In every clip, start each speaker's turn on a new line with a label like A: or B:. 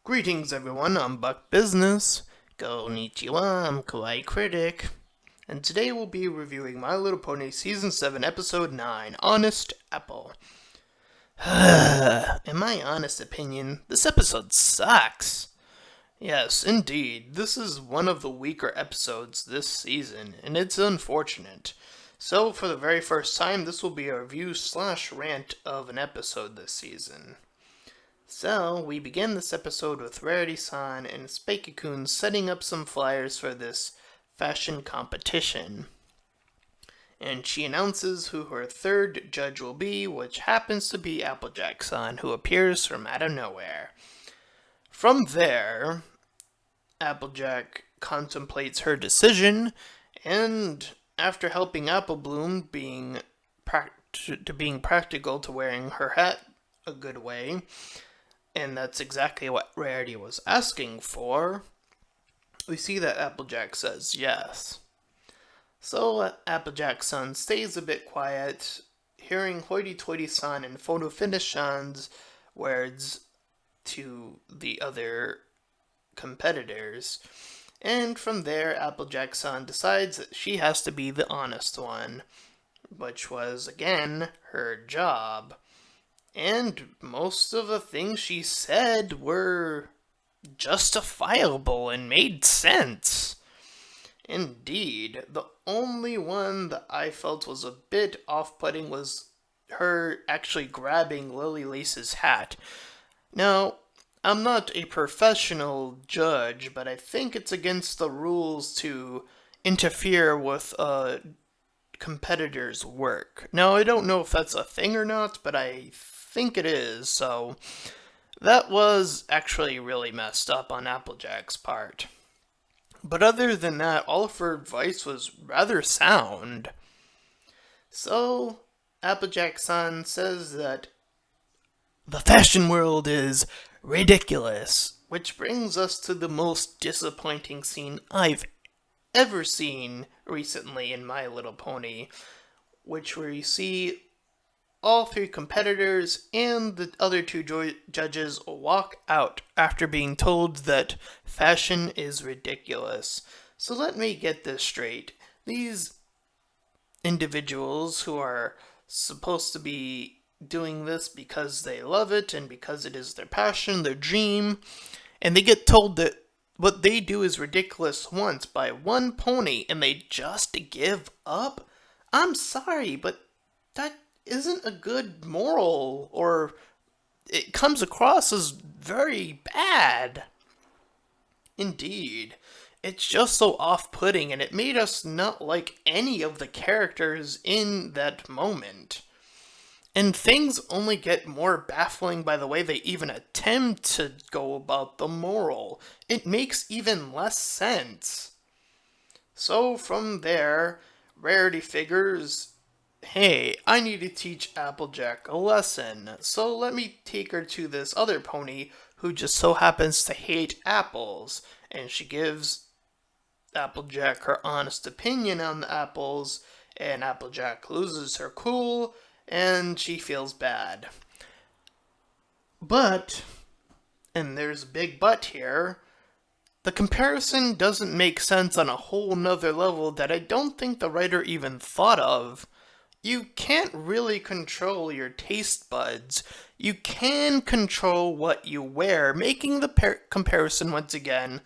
A: Greetings everyone, I'm Buck Business. Konnichiwa, I'm Kawaii Critic. And today we'll be reviewing My Little Pony Season 7, Episode 9, Honest Apple. In my honest opinion, this episode sucks. Yes, indeed, this is one of the weaker episodes this season, and it's unfortunate. So, for the very first time, this will be a review/rant of an episode this season. So, we begin this episode with Rarity-san and Spikey-kun setting up some flyers for this fashion competition. And she announces who her third judge will be, which happens to be Applejack-san, who appears from out of nowhere. From there, Applejack contemplates her decision, and after helping Apple Bloom being practical to wearing her hat a good way, and that's exactly what Rarity was asking for, we see that Applejack says yes. So Applejack-san stays a bit quiet, hearing Hoity-Toity-san and Photo-Finish-san's words to the other competitors. And from there, Applejack-san decides that she has to be the honest one, which was, again, her job. And most of the things she said were justifiable and made sense. Indeed, the only one that I felt was a bit off-putting was her actually grabbing Lily Lace's hat. Now, I'm not a professional judge, but I think it's against the rules to interfere with a competitor's work. Now, I don't know if that's a thing or not, but I think it is, so that was actually really messed up on Applejack's part. But other than that, all of her advice was rather sound. So, Applejack-san says that the fashion world is ridiculous, which brings us to the most disappointing scene I've ever seen recently in My Little Pony, which we see all three competitors and the other two judges walk out after being told that fashion is ridiculous. So let me get this straight. These individuals who are supposed to be doing this because they love it and because it is their passion, their dream, and they get told that what they do is ridiculous once by one pony and they just give up? I'm sorry, but that isn't a good moral, or it comes across as very bad. Indeed, it's just so off-putting, and it made us not like any of the characters in that moment. And things only get more baffling by the way they even attempt to go about the moral. It makes even less sense. So from there, Rarity figures, hey, I need to teach Applejack a lesson, so let me take her to this other pony who just so happens to hate apples, and she gives Applejack her honest opinion on the apples, and Applejack loses her cool, and she feels bad. But, and there's a big but here, the comparison doesn't make sense on a whole nother level that I don't think the writer even thought of. You can't really control your taste buds. You can control what you wear, making the comparison once again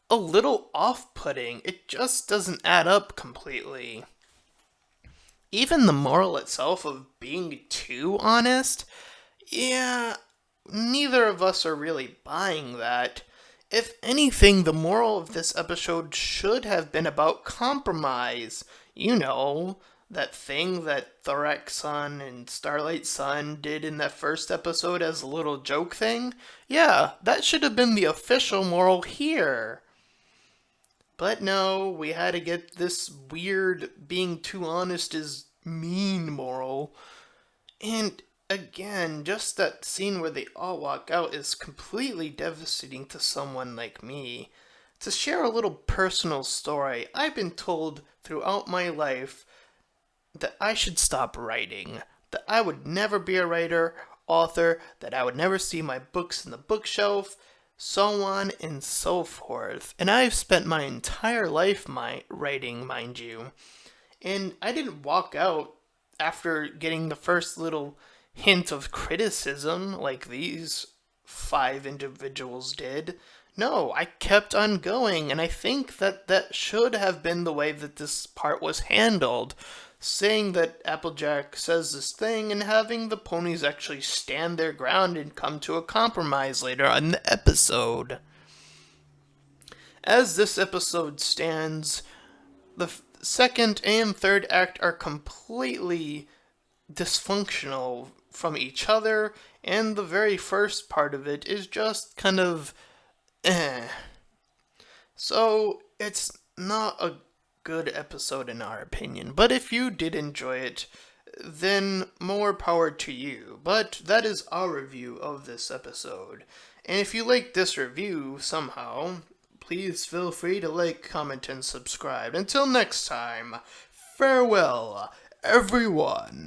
A: a little off-putting. It just doesn't add up completely. Even the moral itself of being too honest, yeah, neither of us are really buying that. If anything, the moral of this episode should have been about compromise. You know, that thing that Thorax-san and Starlight-san did in that first episode as a little joke thing? Yeah, that should have been the official moral here. But no, we had to get this weird being too honest is mean moral. And again, just that scene where they all walk out is completely devastating to someone like me. To share a little personal story, I've been told throughout my life that I should stop writing, that I would never be a writer, author, that I would never see my books in the bookshelf, so on and so forth. And I've spent my entire life writing, mind you. And I didn't walk out after getting the first little hint of criticism like these 5 individuals did. No, I kept on going, and I think that should have been the way that this part was handled. Saying that Applejack says this thing and having the ponies actually stand their ground and come to a compromise later on in the episode. As this episode stands, the second and third act are completely dysfunctional from each other, and the very first part of it is just kind of eh. So it's not a good episode in our opinion, but if you did enjoy it, then more power to you. But that is our review of this episode. And if you like this review somehow, please feel free to like, comment, and subscribe. Until next time, farewell, everyone.